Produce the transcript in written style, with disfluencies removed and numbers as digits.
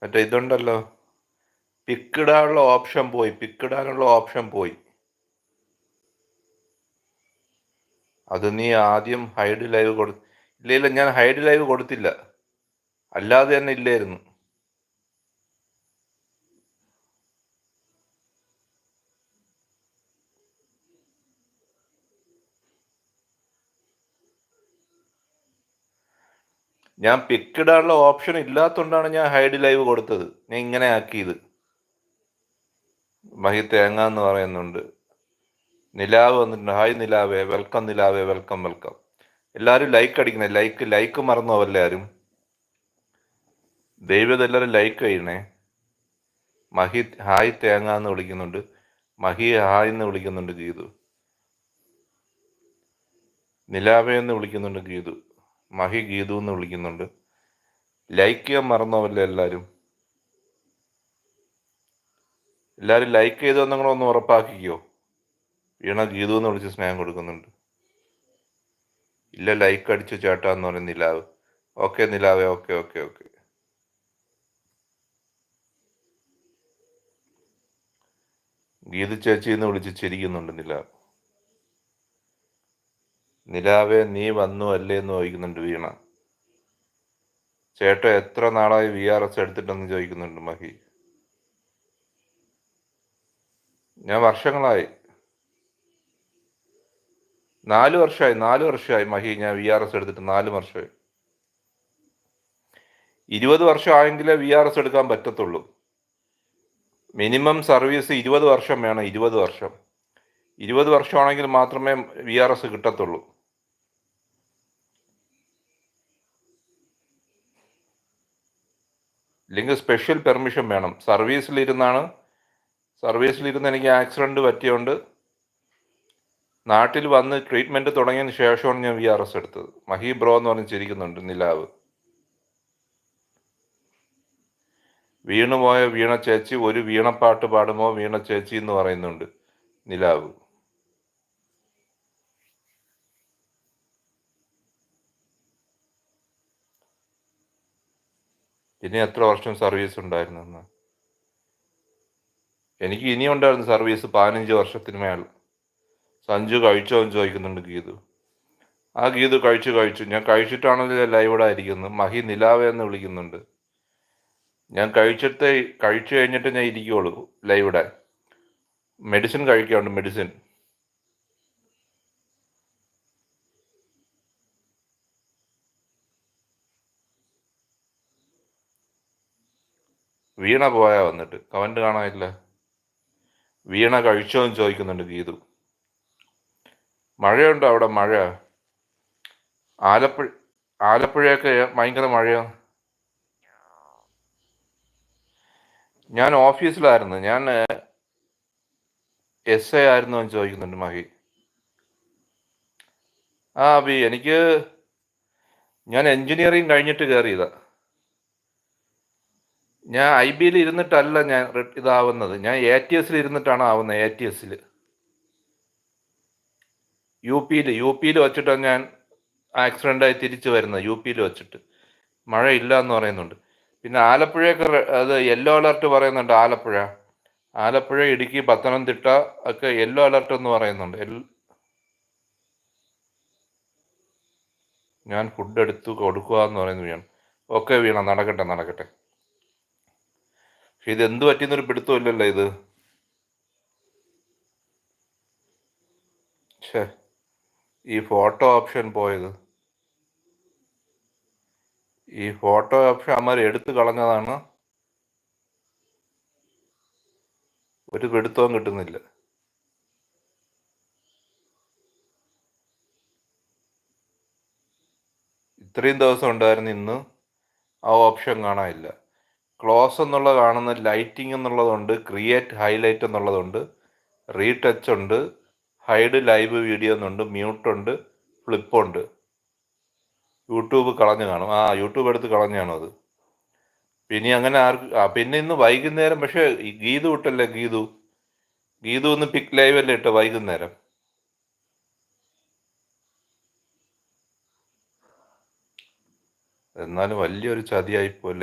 മറ്റേ ഇതുണ്ടല്ലോ, പിക്കിടാനുള്ള ഓപ്ഷൻ പോയി. അത് നീ ആദ്യം ഹൈഡ് ലൈവ് ഇല്ല, ഞാൻ ഹൈഡ് ലൈവ് കൊടുത്തില്ല, അല്ലാതെ തന്നെ ഇല്ലായിരുന്നു. ഞാൻ പിക്കിടാനുള്ള ഓപ്ഷൻ ഇല്ലാത്തതുകൊണ്ടാണ് ഞാൻ ഹൈഡ് ലൈവ് കൊടുത്തത്. ഞാൻ ഇങ്ങനെ ആക്കിയത്. മഹി തേങ്ങ എന്ന് പറയുന്നുണ്ട്. നിലാവ് വന്നിട്ടുണ്ട്. ഹായ് നിലാവേ, വെൽക്കം നിലാവേ, വെൽക്കം വെൽക്കം. എല്ലാവരും ലൈക്ക് അടിക്കണേ. ലൈക്ക് മറന്നോ എല്ലാവരും? ദൈവം എല്ലാവരും ലൈക്ക് ചെയ്യണേ. മഹി ഹായ് തേങ്ങ എന്ന് വിളിക്കുന്നുണ്ട്. മഹി ഹായ് എന്ന് വിളിക്കുന്നുണ്ട് ഗീതു. നിലാവേ എന്ന് വിളിക്കുന്നുണ്ട് ഗീതു. മഹി ഗീതു എന്ന് വിളിക്കുന്നുണ്ട്. ലൈക്ക് ചെയ്യാൻ മറന്നോവല്ലേ എല്ലാവരും? എല്ലാവരും ലൈക്ക് ചെയ്തോ നിങ്ങളൊന്ന് ഉറപ്പാക്കിക്കോ. വീണ ഗീതു എന്ന് വിളിച്ച് സ്നേഹം കൊടുക്കുന്നുണ്ട്. ഇല്ല, ലൈക്ക് അടിച്ചു ചേട്ടാന്ന് പറയും നിലാവ്. ഓക്കെ നിലാവേ, ഓക്കെ ഓക്കെ ഓക്കെ. ഗീതു ചേച്ചി എന്ന് വിളിച്ച് ചിരിക്കുന്നുണ്ട് നിലാവ്. നിലാവേ നീ വന്നു അല്ലേ എന്ന് ചോദിക്കുന്നുണ്ട് വീണ. ചേട്ട എത്ര നാളായി VRS എടുത്തിട്ടെന്ന് ചോദിക്കുന്നുണ്ട് മഹി. ഞാൻ വർഷങ്ങളായി, 4 വർഷമായി മഹി. ഞാൻ VRS എടുത്തിട്ട് 4 വർഷമായി. 20 വർഷം ആയെങ്കിലേ VRS എടുക്കാൻ പറ്റത്തുള്ളൂ. മിനിമം സർവീസ് 20 വർഷം വേണം. 20 വർഷം 20 വർഷമാണെങ്കിൽ മാത്രമേ VRS കിട്ടത്തുള്ളൂ. ഇല്ലെങ്കിൽ സ്പെഷ്യൽ പെർമിഷൻ വേണം. സർവീസിലിരുന്ന് എനിക്ക് ആക്സിഡന്റ് പറ്റിയോണ്ട് നാട്ടിൽ വന്ന് ട്രീറ്റ്മെന്റ് തുടങ്ങിയതിന് ശേഷമാണ് ഞാൻ VRS എടുത്തത്. മഹി ബ്രോ എന്ന് പറഞ്ഞ് ചിരിക്കുന്നുണ്ട് നിലാവ്. വീണുപോയ വീണ ചേച്ചി ഒരു വീണപ്പാട്ട് പാടുമോ വീണ ചേച്ചി എന്ന് പറയുന്നുണ്ട് നിലാവ്. ഇനി എത്ര വർഷം സർവീസ് ഉണ്ടായിരുന്നെന്ന്? എനിക്ക് ഇനി ഉണ്ടായിരുന്നു സർവീസ് 15 വർഷത്തിന് മേൽ. സഞ്ജു കഴിച്ചോ എന്ന് ചോദിക്കുന്നുണ്ട് ഗീതു. ആ ഗീതു കഴിച്ചു. ഞാൻ കഴിച്ചിട്ടാണല്ലോ ലൈവിടെ ഇരിക്കുന്നത്. മഹി നിലാവേ എന്ന് വിളിക്കുന്നുണ്ട്. ഞാൻ കഴിച്ചു കഴിഞ്ഞിട്ട് ഞാൻ ഇരിക്കുള്ളൂ ലൈവിടെ. മെഡിസിൻ കഴിക്കാറുണ്ട്, മെഡിസിൻ. വീണ പോയാ വന്നിട്ട് കമന്റ് കാണാനില്ല. വീണ കഴിച്ചോ എന്ന് ചോദിക്കുന്നുണ്ട് ഗീതു. മഴയുണ്ടോ അവിടെ? മഴ ആലപ്പുഴയൊക്കെ ഭയങ്കര മഴയാണ്. ഞാൻ ഓഫീസിലായിരുന്നു. ഞാൻ SA ആയിരുന്നു എന്ന് ചോദിക്കുന്നുണ്ട് മഹി. ഞാൻ എൻജിനീയറിങ് കഴിഞ്ഞിട്ട് കയറിയതാ. ഞാൻ IBയിൽ ഇരുന്നിട്ടല്ല ഞാൻ ഇതാവുന്നത്. ഞാൻ ATSൽ ഇരുന്നിട്ടാണ് ആവുന്നത്. ATSൽ യുപിയിൽ വെച്ചിട്ടാണ് ഞാൻ ആക്സിഡൻ്റായി തിരിച്ചു വരുന്നത്. യുപിയിൽ വെച്ചിട്ട് മഴ ഇല്ല എന്ന് പറയുന്നുണ്ട്. പിന്നെ ആലപ്പുഴയൊക്കെ അത് യെല്ലോ അലർട്ട് പറയുന്നുണ്ട്. ആലപ്പുഴ, ഇടുക്കി, പത്തനംതിട്ട ഒക്കെ യെല്ലോ അലർട്ട് എന്ന് പറയുന്നുണ്ട്. ഞാൻ ഫുഡ് എടുത്തു കൊടുക്കുക എന്ന് പറയുന്നത് വീണ. ഓക്കെ വീണ, നടക്കട്ടെ. പക്ഷെ ഇത് എന്ത് പറ്റിയെന്നൊരു പിടുത്തമില്ലല്ലോ ഇത്. ഈ ഫോട്ടോ ഓപ്ഷൻ പോയത്. ഈ ഫോട്ടോ ഓപ്ഷൻ അമ്മ എടുത്തു കളഞ്ഞതാണ്. ഒരു പിടുത്തവും കിട്ടുന്നില്ല. ഇത്രയും ദിവസം ഉണ്ടായിരുന്നു, ഇന്ന് ആ ഓപ്ഷൻ കാണാനില്ല. ക്ലോസ് എന്നുള്ള കാണുന്ന, ലൈറ്റിംഗ് എന്നുള്ളതുണ്ട്, ക്രിയേറ്റ് ഹൈലൈറ്റ് എന്നുള്ളതുണ്ട്, റീടച്ച് ഉണ്ട്, ഹൈഡ് ലൈവ് വീഡിയോ എന്നുണ്ട്, മ്യൂട്ടുണ്ട്, ഫ്ലിപ്പുണ്ട്. യൂട്യൂബ് കളഞ്ഞു കാണും. യൂട്യൂബ് എടുത്ത് കളഞ്ഞാണോ അത്? പിന്നെ അങ്ങനെ പിന്നെ ഇന്ന് വൈകുന്നേരം, പക്ഷേ ഈ ഗീതു ഇട്ടല്ലേ, ഗീതു ഒന്ന് പിക്ക് ലൈവ് അല്ലേ ഇട്ട് വൈകുന്നേരം. എന്നാലും വലിയൊരു ചതിയായിപ്പോലെ.